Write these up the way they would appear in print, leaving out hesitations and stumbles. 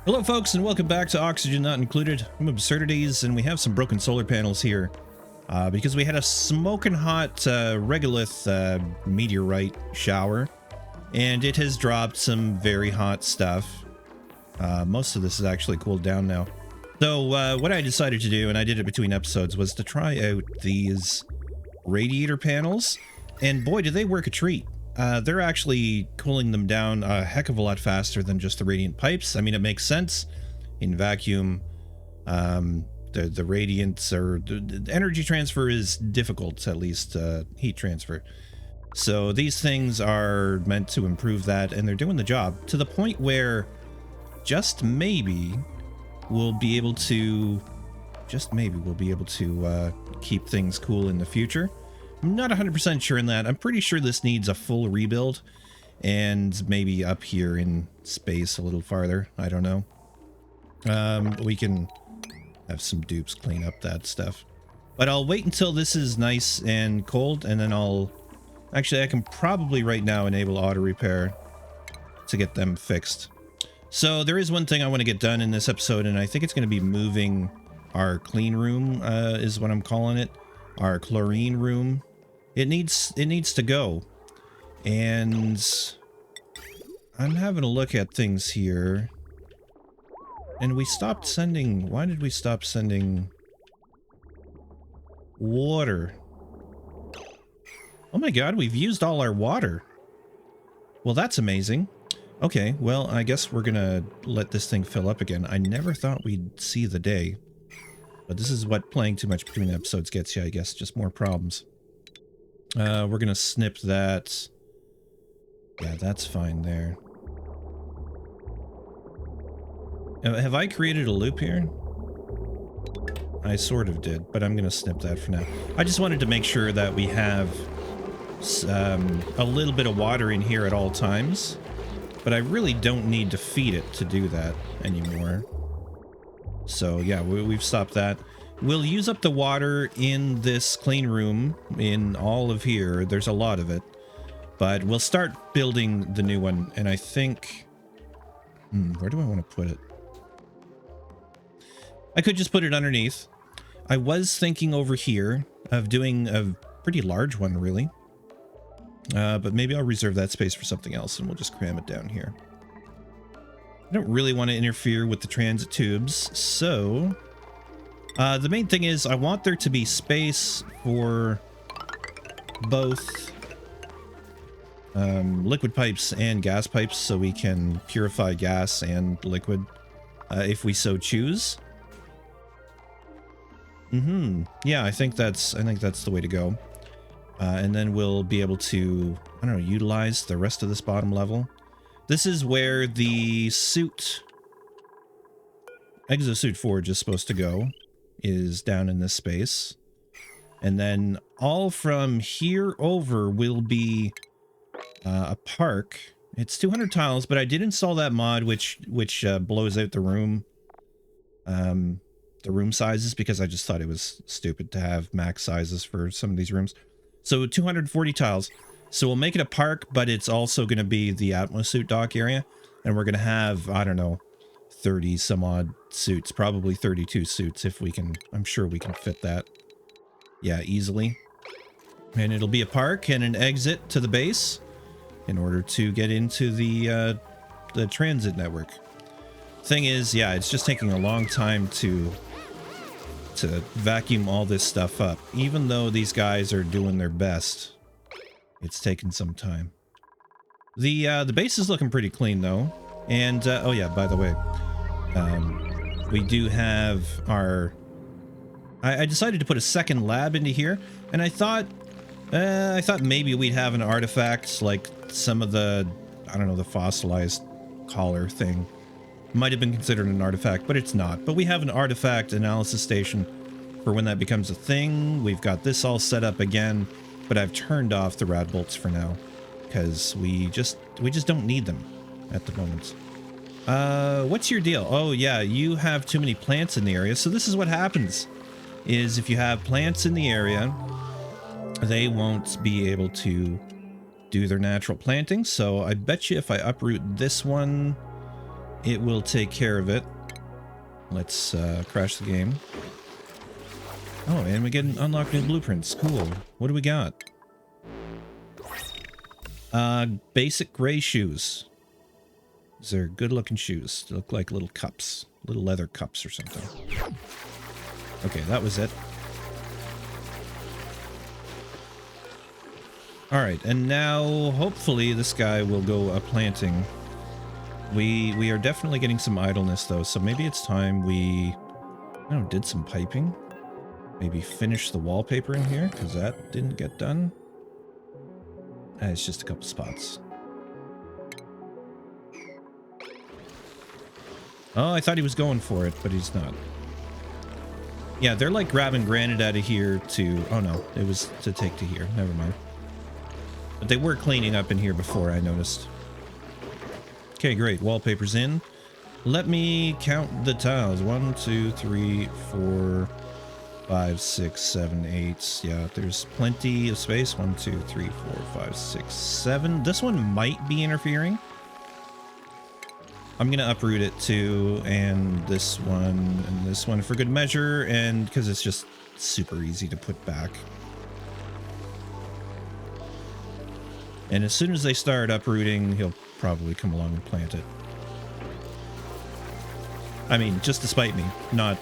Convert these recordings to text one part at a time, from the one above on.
Hello folks, and welcome back to Oxygen Not Included. I'm 𝘊𝘰𝘳𝘀𝘵𝑠, and we have some broken solar panels here because we had a smoking hot 𝘊𝘰𝘰𝘳𝘏 meteorite shower, and it has dropped some very hot stuff. Most of this is actually cooled down now. So what I decided to do, and I did it between episodes, was to try out these radiator panels, and boy did they work a treat. They're actually cooling them down a heck of a lot faster than just the radiant pipes. I mean, it makes sense. In vacuum, the radiance or the energy transfer is difficult, at least heat transfer. So these things are meant to improve that, and they're doing the job to the point where just maybe we'll be able to, keep things cool in the future. I'm not 100% sure in that. I'm pretty sure this needs a full rebuild, and maybe up here in space a little farther. I don't know. We can have some dupes clean up that stuff. But I'll wait until this is nice and cold, and then actually, I can probably right now enable auto repair to get them fixed. So there is one thing I want to get done in this episode, and I think it's going to be moving our clean room, is what I'm calling it. Our chlorine room. It needs to go. And I'm having a look at things here. And we stopped sending... Why did we stop sending water? Oh my god, we've used all our water. Well, that's amazing. Okay, well, I guess we're gonna let this thing fill up again. I never thought we'd see the day. But this is what playing too much between episodes gets you, I guess. Just more problems. We're gonna snip that. Yeah, that's fine there. Have I created a loop here? I sort of did, but I'm gonna snip that for now. I just wanted to make sure that we have a little bit of water in here at all times. But I really don't need to feed it to do that anymore. So yeah, we've stopped that. We'll use up the water in this clean room, in all of here. There's a lot of it. But we'll start building the new one, and I think... where do I want to put it? I could just put it underneath. I was thinking over here of doing a pretty large one, really. But maybe I'll reserve that space for something else, and we'll just cram it down here. I don't really want to interfere with the transit tubes, so... the main thing is I want there to be space for both liquid pipes and gas pipes, so we can purify gas and liquid if we so choose. Yeah, I think that's the way to go. And then we'll be able to, I don't know, utilize the rest of this bottom level. This is where the suit, exosuit forge, is supposed to go, is down in this space. And then all from here over will be a park. It's 200 tiles, but I did install that mod which blows out the room sizes, because I just thought it was stupid to have max sizes for some of these rooms. So 240 tiles. So we'll make it a park, but it's also going to be the Atmosuit dock area. And we're going to have, I don't know, 30 some odd suits, probably 32 suits if we can. I'm sure we can fit that. Yeah, easily. And it'll be a park and an exit to the base in order to get into the transit network. Thing is, yeah, it's just taking a long time to vacuum all this stuff up. Even though these guys are doing their best, it's taken some time. The base is looking pretty clean though. And oh yeah, by the way, we do have our... I decided to put a second lab into here, and I thought maybe we'd have an artifact like some of the, I don't know, the fossilized collar thing. Might have been considered an artifact, but it's not. But we have an artifact analysis station for when that becomes a thing. We've got this all set up again, but I've turned off the rad bolts for now because we just don't need them at the moment. What's your deal? Oh yeah, you have too many plants in the area. So this is what happens, is if you have plants in the area, they won't be able to do their natural planting. So I bet you if I uproot this one it will take care of it. Let's crash the game. Oh, and we get unlock new blueprints. Cool. What do we got? Basic gray shoes. These are good-looking shoes. They look like little cups. Little leather cups or something. Okay, that was it. Alright, and now hopefully this guy will go planting. We are definitely getting some idleness though, so maybe it's time we, I don't know, did some piping. Maybe finish the wallpaper in here, because that didn't get done. It's just a couple spots. Oh, I thought he was going for it, but he's not. Yeah, they're like grabbing granite out of here to... Oh no, it was to take to here. Never mind. But they were cleaning up in here before, I noticed. Okay, great. Wallpaper's in. Let me count the tiles. 1, 2, 3, 4, 5, 6, 7, 8. Yeah, there's plenty of space. 1, 2, 3, 4, 5, 6, 7. This one might be interfering. I'm gonna uproot it too, and this one for good measure, and because it's just super easy to put back. And as soon as they start uprooting, he'll probably come along and plant it. I mean, just to spite me, not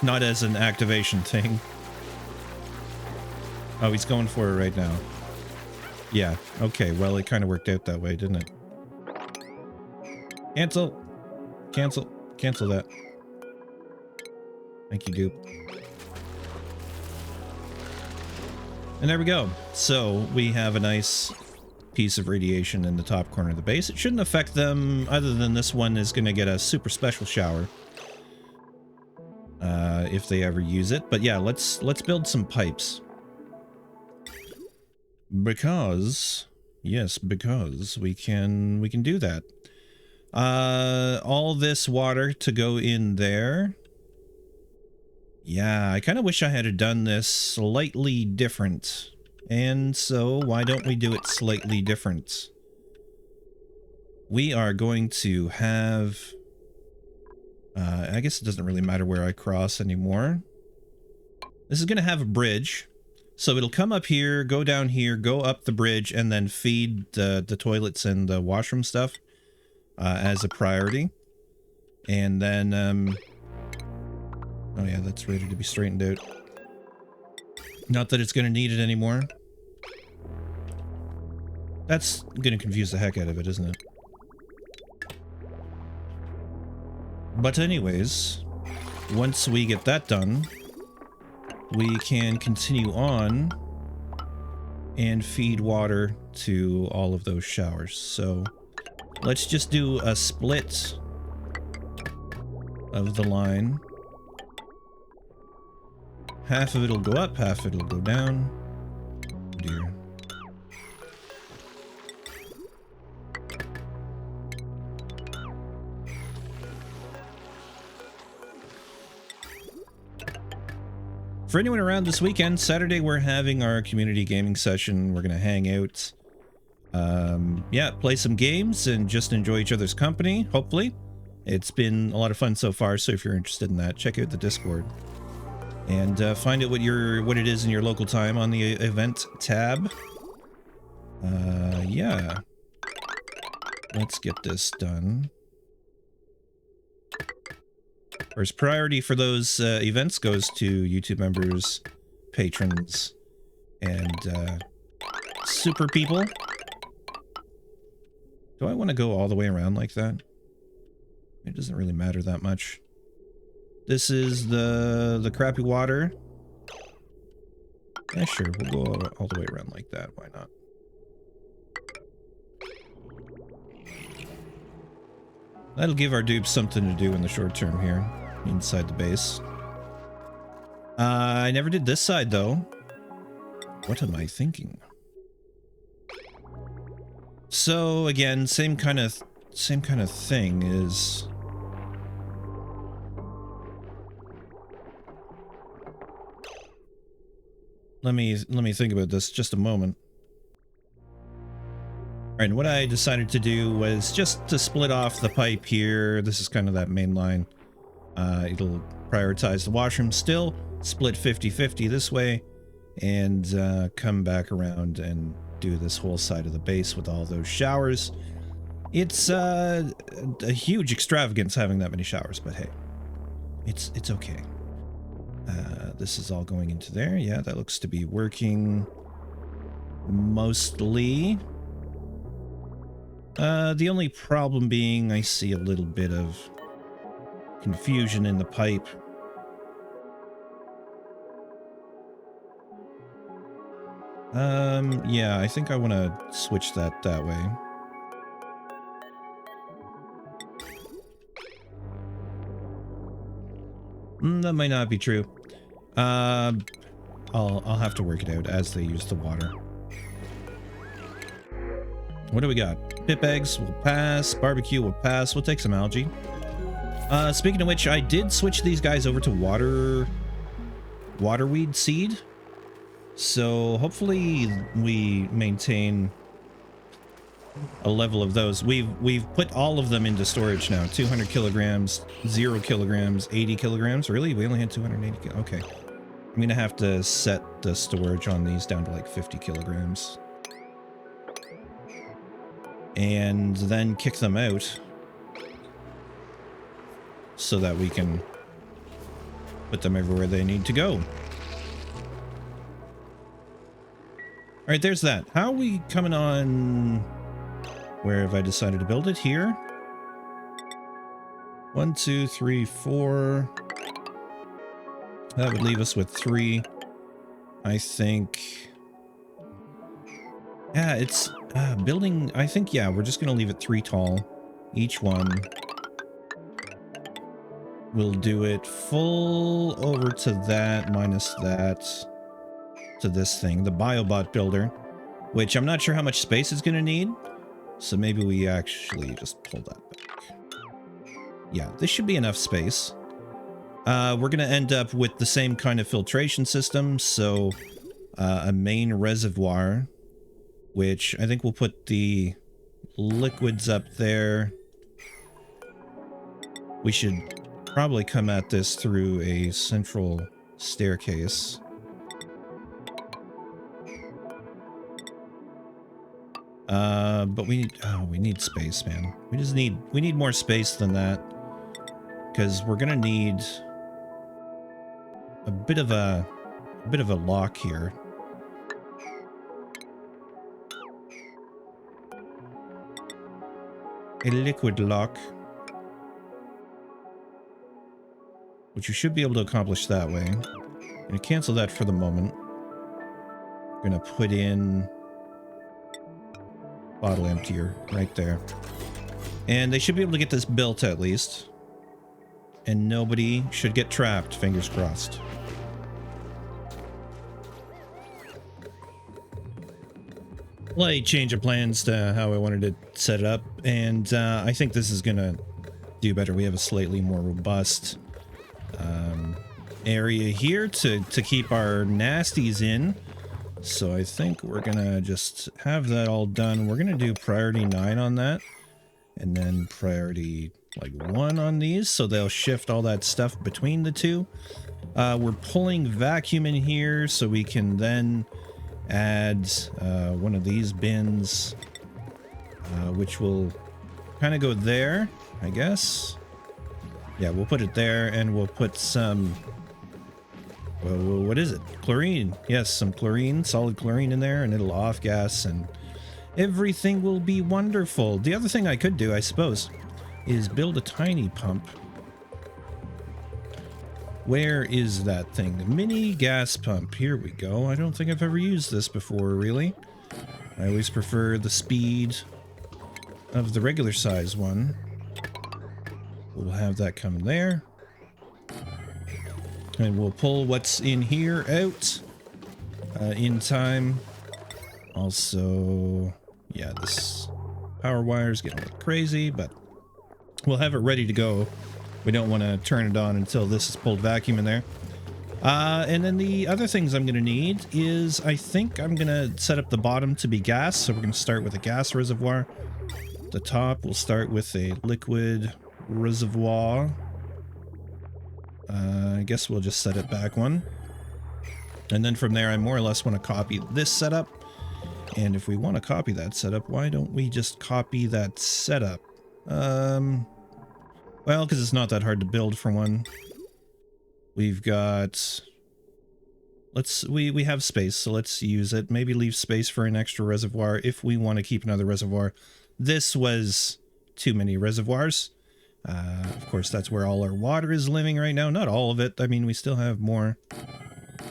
as an activation thing. Oh, he's going for it right now. Yeah, okay, well, it kind of worked out that way, didn't it? Cancel. Cancel. Cancel that. Thank you, Goop. And there we go. So we have a nice piece of radiation in the top corner of the base. It shouldn't affect them, other than this one is going to get a super special shower. If they ever use it. But yeah, let's build some pipes. Because... Yes, because we can do that. All this water to go in there. Yeah, I kind of wish I had done this slightly different. And so, why don't we do it slightly different? We are going to have... I guess it doesn't really matter where I cross anymore. This is going to have a bridge. So it'll come up here, go down here, go up the bridge, and then feed the toilets and the washroom stuff as a priority. And then, oh yeah, that's ready to be straightened out. Not that it's going to need it anymore. That's going to confuse the heck out of it, isn't it? But anyways, once we get that done, we can continue on and feed water to all of those showers. So let's just do a split of the line. Half of it'll go up, half of it'll go down. Oh dear. For anyone around this weekend, Saturday we're having our community gaming session. We're gonna hang out, yeah, play some games and just enjoy each other's company, hopefully. It's been a lot of fun so far, so if you're interested in that, check out the Discord. And find out what it is in your local time on the event tab. Yeah. Let's get this done. First priority for those events goes to YouTube members, patrons, and super people. Do I want to go all the way around like that? It doesn't really matter that much. This is the crappy water. Yeah, sure, we'll go all the way around like that. Why not? That'll give our dupes something to do in the short term here, inside the base. I never did this side, though. What am I thinking? So, again, same kind of thing is... Let me think about this just a moment. right, and what I decided to do was just to split off the pipe here. This is kind of that main line. It'll prioritize the washroom still, split 50-50 this way, and come back around and do this whole side of the base with all those showers. It's a huge extravagance having that many showers, but hey, it's okay. This is all going into there. Yeah, that looks to be working mostly. The only problem being I see a little bit of confusion in the pipe. Yeah, I think I want to switch that way. That might not be true. I'll have to work it out as they use the water. What do we got? Pip eggs will pass. Barbecue will pass. We'll take some algae. Speaking of which, I did switch these guys over to waterweed seed. So hopefully we maintain a level of those. We've put all of them into storage now. 200 kilograms, 0 kilograms, 80 kilograms. Really? We only had 280. Okay. I'm gonna have to set the storage on these down to like 50 kilograms. And then kick them out so that we can put them everywhere they need to go. All right, there's that. How are we coming on? Where have I decided to build it? Here. 1, 2, 3, 4. That would leave us with 3. I think. Yeah, it's building. I think, yeah, we're just going to leave it 3 tall. Each one. We'll do it full over to that minus that. To this thing, the biobot builder, which I'm not sure how much space it's going to need. So maybe we actually just pull that back. Yeah, this should be enough space. We're going to end up with the same kind of filtration system. So a main reservoir, which I think we'll put the liquids up there. We should probably come at this through a central staircase. But we need space, man. We need more space than that, because we're gonna need a bit of a lock here. A liquid lock, which you should be able to accomplish that way. I'm gonna cancel that for the moment. We're gonna put in bottle emptier right there, and they should be able to get this built at least, and nobody should get trapped, fingers crossed. Slight change of plans to how I wanted to set it up, and I think this is gonna do better. We have a slightly more robust area here to keep our nasties in. So I think we're gonna just have that all done. We're gonna do priority 9 on that, and then priority like 1 on these, so they'll shift all that stuff between the two. We're pulling vacuum in here so we can then add one of these bins, which will kind of go there, I guess. Yeah, we'll put it there, and we'll put some... Well, what is it? Chlorine. Yes, some chlorine, solid chlorine in there, and it'll off gas, and everything will be wonderful. The other thing I could do, I suppose, is build a tiny pump. Where is that thing? The mini gas pump. Here we go. I don't think I've ever used this before, really. I always prefer the speed of the regular size one. We'll have that come there. And we'll pull what's in here out in time. Also, yeah, this power wire's getting a little crazy, but we'll have it ready to go. We don't want to turn it on until this is pulled vacuum in there. And then the other things I'm going to need is, I think I'm going to set up the bottom to be gas. So we're going to start with a gas reservoir. The top, we'll start with a liquid reservoir. I guess we'll just set it back one. And then from there, I more or less want to copy this setup. And if we want to copy that setup, why don't we just copy that setup? Well, because it's not that hard to build for one. We've got... we have space, so let's use it. Maybe leave space for an extra reservoir if we want to keep another reservoir. This was too many reservoirs. Of course, that's where all our water is living right now. Not all of it. I mean, we still have more.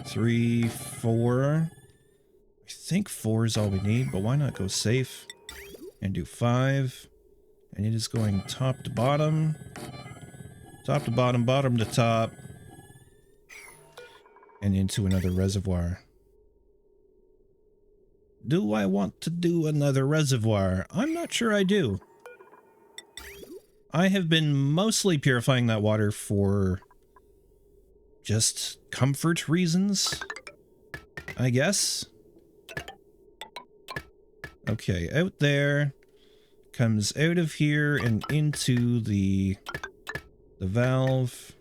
3, 4. I think 4 is all we need, but why not go safe and do 5? And it is going top to bottom. Top to bottom, bottom to top. And into another reservoir. Do I want to do another reservoir? I'm not sure I do. I have been mostly purifying that water for just comfort reasons, I guess. Okay, out there, comes out of here and into the valve,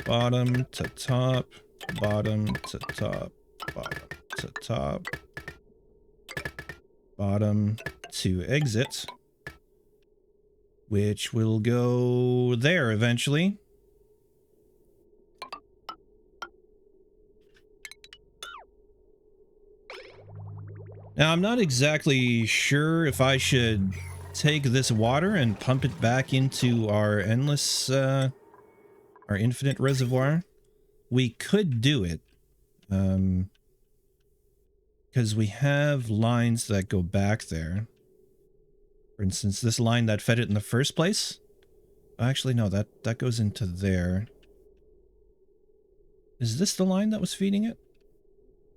bottom to top, bottom to top, bottom to top, bottom to exit, which will go there eventually. Now, I'm not exactly sure if I should take this water and pump it back into our endless, our infinite reservoir. We could do it, because we have lines that go back there. For instance, this line that fed it in the first place. Actually, no, that goes into there. Is this the line that was feeding it?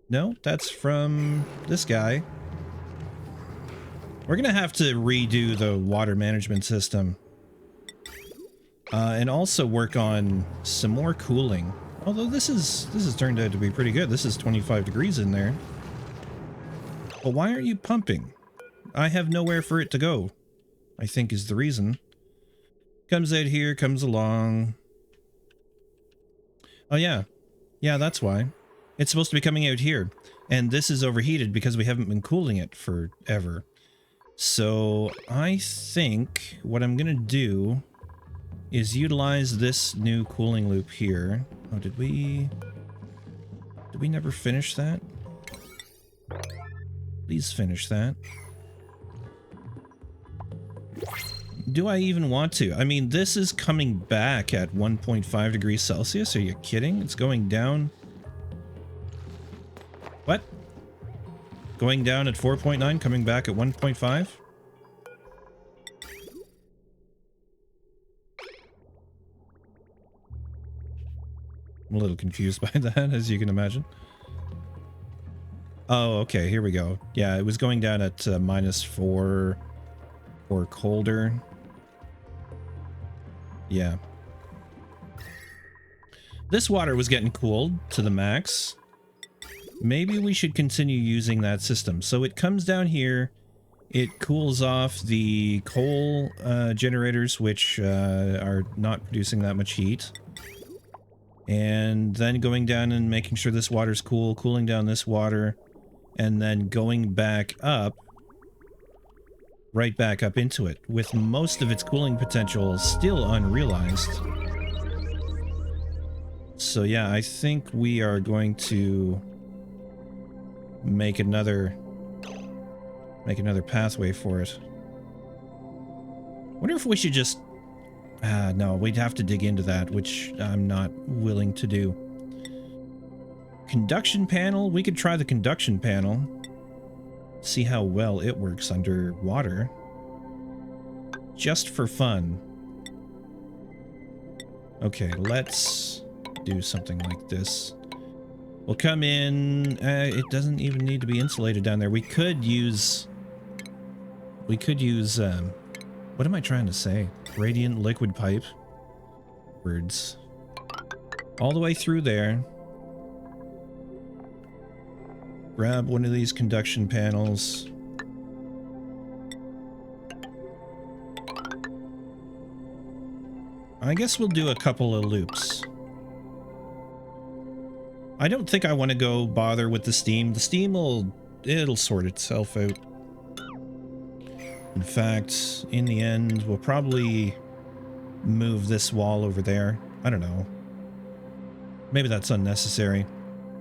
No, that's from this guy. We're gonna have to redo the water management system. And also work on some more cooling. Although this has turned out to be pretty good. This is 25 degrees in there. But why aren't you pumping? I have nowhere for it to go, I think is the reason. Comes out here, comes along. Oh yeah. Yeah, that's why. It's supposed to be coming out here. And this is overheated because we haven't been cooling it forever. So I think what I'm gonna do is utilize this new cooling loop here. Oh, did we never finish that? Please finish that. Do I even want to? I mean, this is coming back at 1.5 degrees Celsius. Are you kidding? It's going down. What? Going down at 4.9, coming back at 1.5? I'm a little confused by that, as you can imagine. Oh, okay, here we go. Yeah, it was going down at -4 or colder. Yeah. This water was getting cooled to the max. Maybe we should continue using that system. So it comes down here, it cools off the coal generators, which are not producing that much heat. And then going down and making sure this water's cool, cooling down this water, and then going back up, right back up into it, with most of its cooling potential still unrealized. So yeah, I think we are going to make another pathway for it. Wonder if we should just... no, we'd have to dig into that, which I'm not willing to do. Conduction panel? We could try the conduction panel. See how well it works underwater. Just for fun. Okay, let's do something like this. We'll come in. It doesn't even need to be insulated down there. We could use... what am I trying to say? Radiant liquid pipe. Words. All the way through there. Grab one of these conduction panels. I guess we'll do a couple of loops. I don't think I want to go bother with the steam. The steam it'll sort itself out. In fact, in the end, we'll probably move this wall over there. I don't know. Maybe that's unnecessary.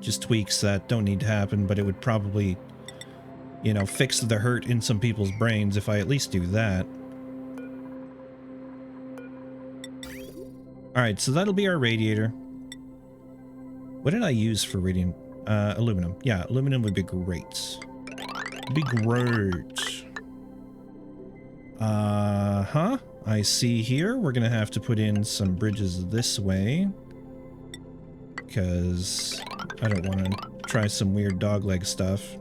Just tweaks that don't need to happen, but it would probably, you know, fix the hurt in some people's brains if I at least do that. Alright, so that'll be our radiator. What did I use for radiant? Aluminum. Yeah, aluminum would be great. Would be great. I see here we're gonna have to put in some bridges this way. Because I don't want to try some weird dogleg stuff.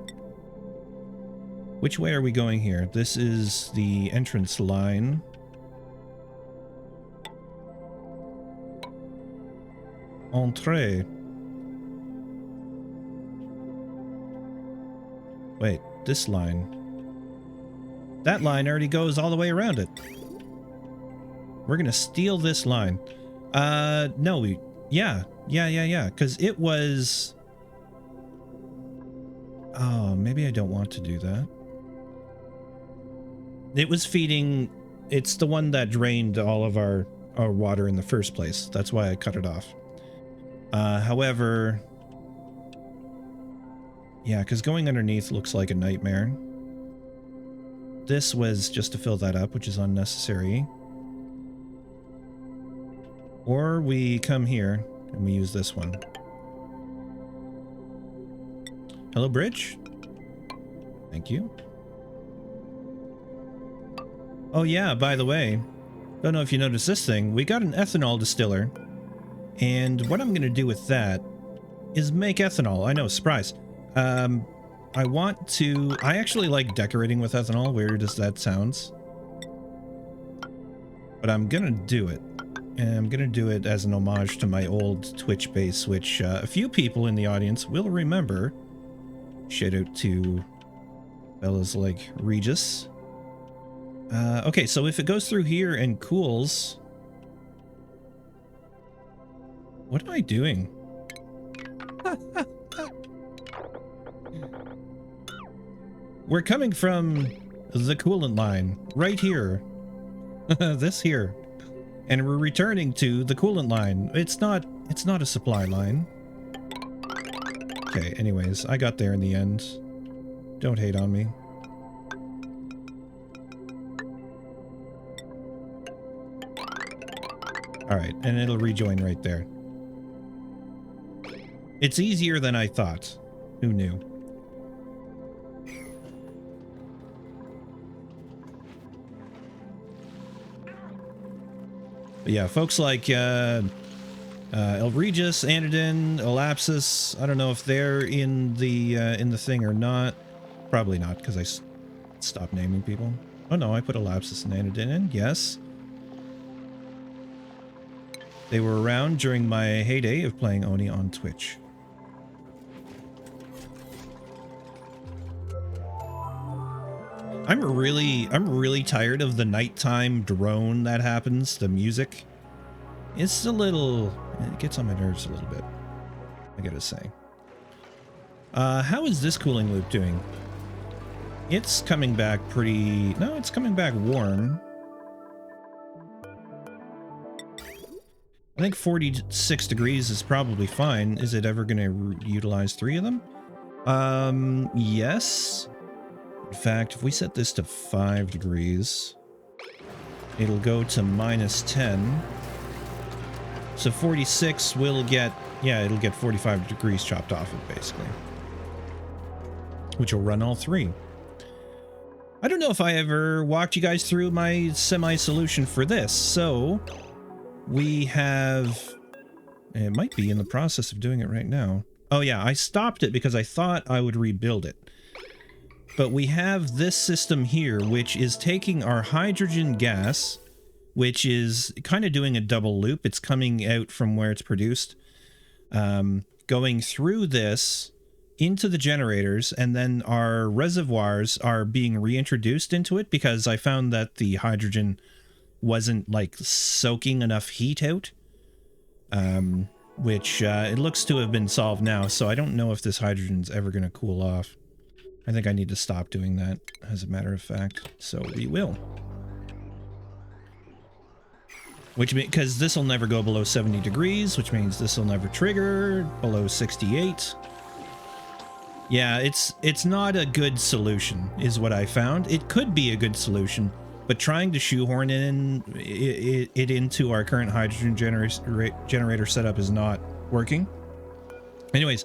Which way are we going here? This is the entrance line. Entrée. Wait, this line. That line already goes all the way around it. We're gonna steal this line. No, yeah, because it was... Oh, maybe I don't want to do that. It was feeding... It's the one that drained all of our water in the first place. That's why I cut it off. However... Yeah, because going underneath looks like a nightmare. This was just to fill that up, which is unnecessary. Or we come here and we use this one. Hello, bridge. Thank you. Oh yeah, by the way, don't know if you noticed this thing. We got an ethanol distiller. And what I'm going to do with that is make ethanol. I know, surprise. I want to... I actually like decorating with ethanol, weird as that sounds. But I'm going to do it. And I'm going to do it as an homage to my old Twitch base, which a few people in the audience will remember. Shout out to fellas like Regis. Okay, so if it goes through here and cools... What am I doing? We're coming from the coolant line, right here. This here. And we're returning to the coolant line. It's not a supply line. Okay, anyways, I got there in the end. Don't hate on me. Alright, and it'll rejoin right there. It's easier than I thought. Who knew? But yeah, folks like 𝘊𝘰𝘰𝘳𝘭𝘥 𝘊𝘰𝘰𝘳𝘭𝘥, I don't know if they're in the thing or not. Probably not, because I stopped naming people. Oh no, I put 𝘊𝘰𝘰𝘳𝘭𝘥 in. Yes. They were around during my heyday of playing Oni on Twitch. I'm really tired of the nighttime drone that happens, the music. It's a little... It gets on my nerves a little bit, I gotta say. How is this cooling loop doing? It's coming back pretty... No, it's coming back warm. I think 46 degrees is probably fine. Is it ever going to utilize 3 of them? Yes. In fact, if we set this to 5 degrees, it'll go to -10. So 46 will get, yeah, it'll get 45 degrees chopped off it, basically. Which will run all 3. I don't know if I ever walked you guys through my semi-solution for this, so... We have... It might be in the process of doing it right now. Oh yeah, I stopped it because I thought I would rebuild it. But we have this system here, which is taking our hydrogen gas, which is kind of doing a double loop. It's coming out from where it's produced, going through this into the generators, and then our reservoirs are being reintroduced into it because I found that the hydrogen wasn't like soaking enough heat out, which it looks to have been solved now. So I don't know if this hydrogen's ever going to cool off. I think I need to stop doing that, as a matter of fact. So we will. Which means, because this will never go below 70 degrees, which means this will never trigger below 68. Yeah, it's not a good solution, is what I found. It could be a good solution, but trying to shoehorn it into our current hydrogen generator setup is not working. Anyways,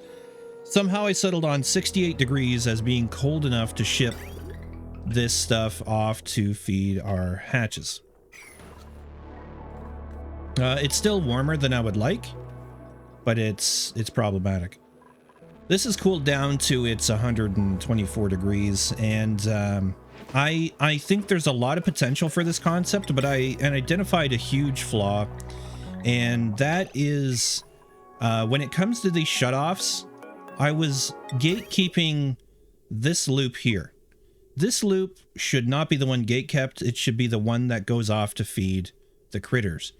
somehow I settled on 68 degrees as being cold enough to ship this stuff off to feed our hatches. It's still warmer than I would like, but it's problematic. This is cooled down to its 124 degrees, and I think there's a lot of potential for this concept, but I identified a huge flaw, and that is when it comes to these shutoffs, I was gatekeeping this loop here. This loop should not be the one gatekept. It should be the one that goes off to feed the critters.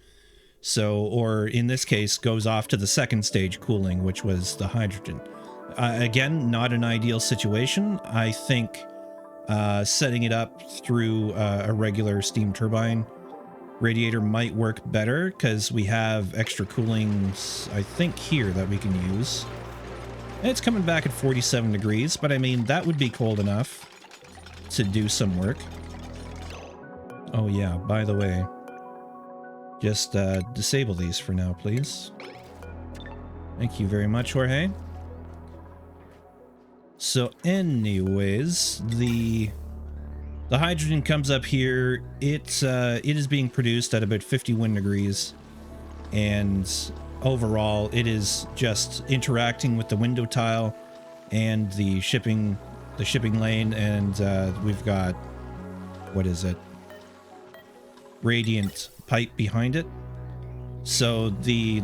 So, or in this case, goes off to the second stage cooling, which was the hydrogen. Again, not an ideal situation. I think setting it up through a regular steam turbine radiator might work better, because we have extra cooling, I think, here that we can use. And it's coming back at 47 degrees, but I mean, that would be cold enough to do some work. Oh yeah, by the way, just disable these for now, please. Thank you very much, Jorge. So anyways, the hydrogen comes up here. It is being produced at about 51 degrees, and overall it is just interacting with the window tile and the shipping lane, and we've got, what is it, radiant pipe behind it. So the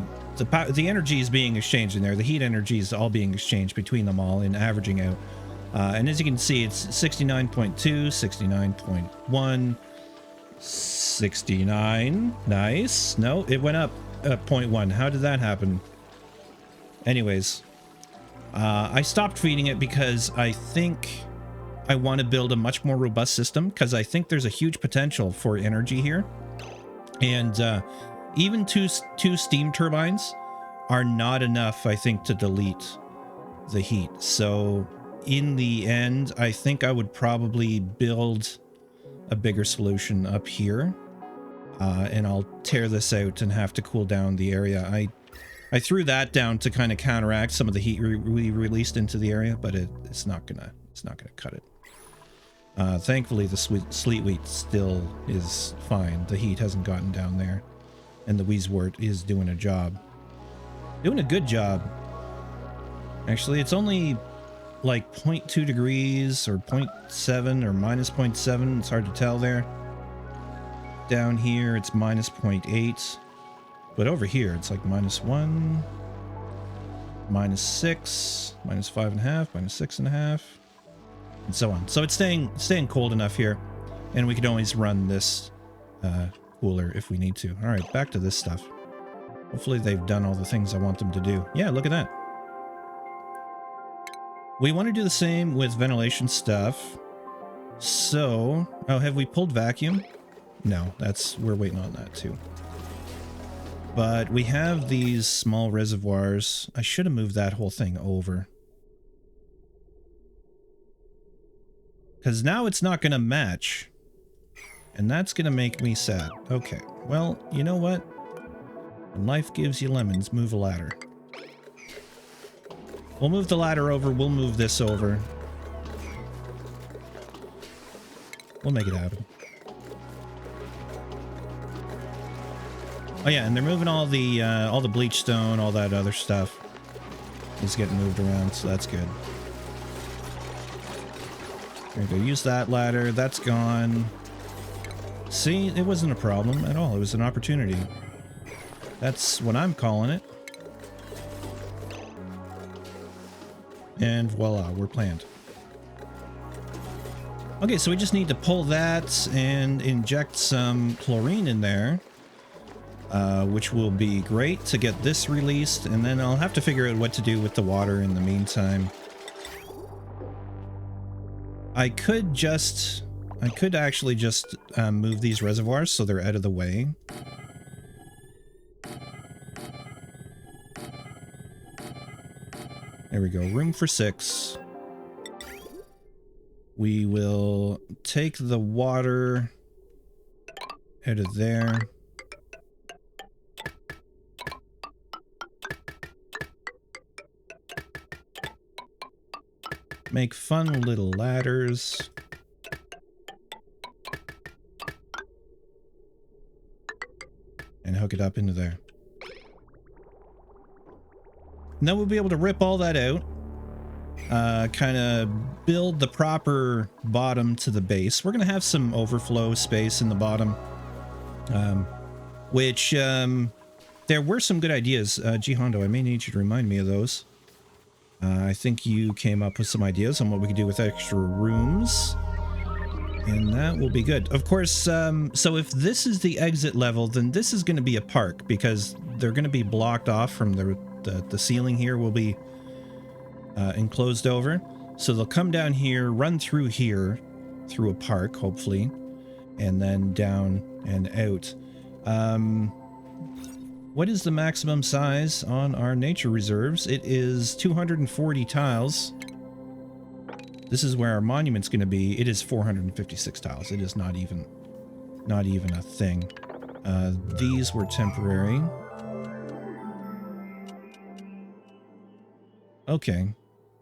energy is being exchanged in there. The heat energy is all being exchanged between them all and averaging out. And as you can see, it's 69.2, 69.1, 69. Nice. No, it went up 0.1. How did that happen? Anyways, I stopped feeding it because I think I want to build a much more robust system, because I think there's a huge potential for energy here. And even two steam turbines are not enough, I think, to delete the heat. So in the end, I think I would probably build a bigger solution up here, and I'll tear this out and have to cool down the area. I threw that down to kind of counteract some of the heat we released into the area, but it's not gonna cut it. Thankfully, the sleet wheat still is fine. The heat hasn't gotten down there, and the 𝘊𝘆𝑤𝘁 is doing a job. Doing a good job. Actually, it's only like 0.2 degrees or 0.7 or minus 0.7. It's hard to tell there. Down here, it's minus 0.8. But over here, it's like -1, -6, -5.5, -6.5. And so on. So it's staying cold enough here, and we can always run this cooler if we need to. All right, back to this stuff. Hopefully they've done all the things I want them to do. Yeah, look at that. We want to do the same with ventilation stuff. So, oh, have we pulled vacuum? No, we're waiting on that too. But we have these small reservoirs. I should have moved that whole thing over, because now it's not going to match. And that's going to make me sad. Okay, well, you know what? When life gives you lemons, move a ladder. We'll move the ladder over. We'll move this over. We'll make it happen. Oh yeah, and they're moving all the bleach stone, all that other stuff is getting moved around, so that's good. There we go. Use that ladder. That's gone. See, it wasn't a problem at all. It was an opportunity. That's what I'm calling it. And voila, we're planned. Okay, so we just need to pull that and inject some chlorine in there, which will be great to get this released, and then I'll have to figure out what to do with the water in the meantime. I could actually just move these reservoirs so they're out of the way. There we go, room for 6. We will take the water out of there. Make fun little ladders. And hook it up into there. Now we'll be able to rip all that out. Kind of build the proper bottom to the base. We're going to have some overflow space in the bottom. Which, there were some good ideas. 𝘰𝘂𝘳𝘭𝘥, I may need you to remind me of those. I think you came up with some ideas on what we could do with extra rooms. And that will be good. Of course, so if this is the exit level, then this is going to be a park, because they're going to be blocked off from the ceiling here will be enclosed over. So they'll come down here, run through here, through a park, hopefully, and then down and out. What is the maximum size on our nature reserves? It is 240 tiles. This is where our monument's going to be. It is 456 tiles. It is not even a thing. These were temporary. Okay.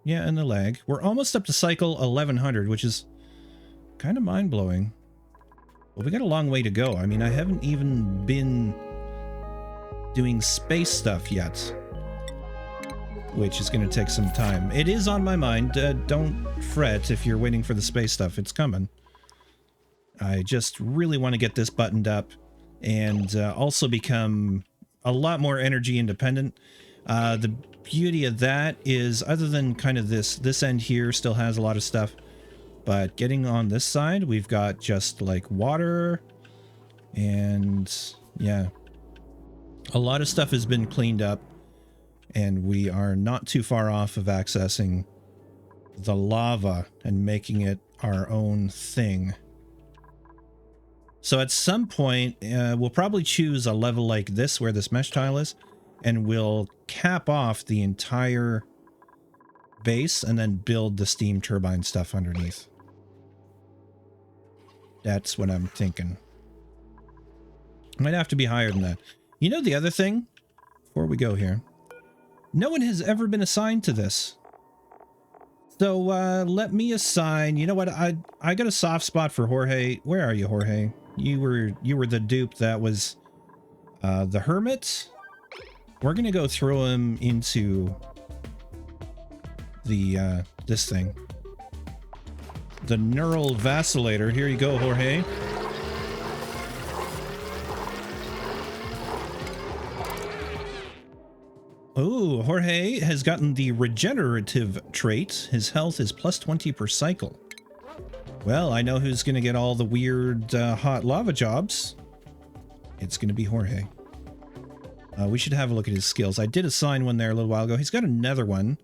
Yeah, and the lag. We're almost up to cycle 1100, which is kind of mind-blowing. But we got a long way to go. I mean, I haven't even been doing space stuff yet, which is going to take some time. It is on my mind. Don't fret if you're waiting for the space stuff. It's coming. I just really want to get this buttoned up and also become a lot more energy independent. The beauty of that is, other than kind of this end here still has a lot of stuff, but getting on this side, we've got just like water and yeah, a lot of stuff has been cleaned up, and we are not too far off of accessing the lava and making it our own thing. So at some point, we'll probably choose a level like this where this mesh tile is, and we'll cap off the entire base and then build the steam turbine stuff underneath. That's what I'm thinking. Might have to be higher than that. You know the other thing, before we go here, no one has ever been assigned to this. So let me assign, you know what, I got a soft spot for Jorge. Where are you, Jorge? You were the dupe that was the hermit. We're gonna go throw him into the this thing. The neural vacillator. Here you go, Jorge. Oh, Jorge has gotten the regenerative trait. His health is +20 per cycle. Well, I know who's going to get all the weird hot lava jobs. It's going to be Jorge. We should have a look at his skills. I did assign one there a little while ago. He's got another one,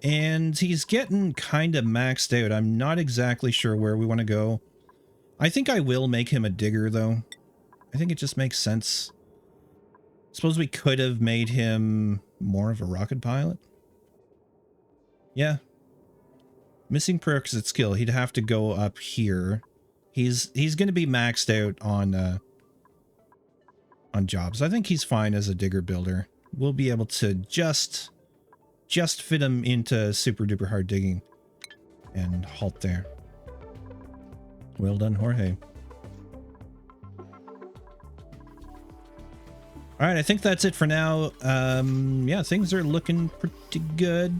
and he's getting kind of maxed out. I'm not exactly sure where we want to go. I think I will make him a digger, though. I think it just makes sense. Suppose we could have made him more of a rocket pilot. Yeah. Missing prerequisite skill. He'd have to go up here. He's going to be maxed out on jobs. I think he's fine as a digger builder. We'll be able to just fit him into super duper hard digging and halt there. Well done, Jorge. All right, I think that's it for now. Yeah, things are looking pretty good.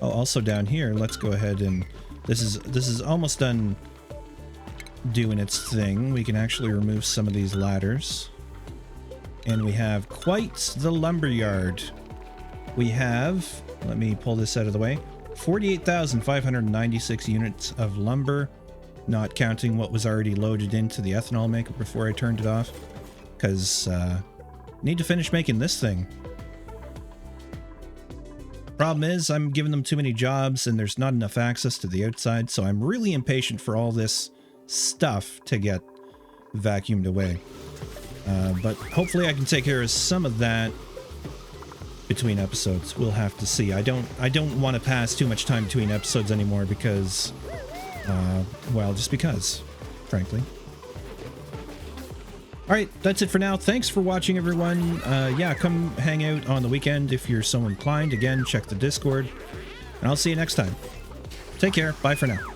Oh, also down here, let's go ahead and this is almost done doing its thing. We can actually remove some of these ladders, and we have quite the lumberyard. We have, let me pull this out of the way, 48,596 units of lumber, not counting what was already loaded into the ethanol maker before I turned it off, because need to finish making this thing. Problem is, I'm giving them too many jobs and there's not enough access to the outside, so I'm really impatient for all this stuff to get vacuumed away. But hopefully I can take care of some of that between episodes. We'll have to see. I don't want to pass too much time between episodes anymore because, well, just because, frankly. Alright, that's it for now. Thanks for watching, everyone. Yeah, come hang out on the weekend if you're so inclined. Again, check the Discord. And I'll see you next time. Take care. Bye for now.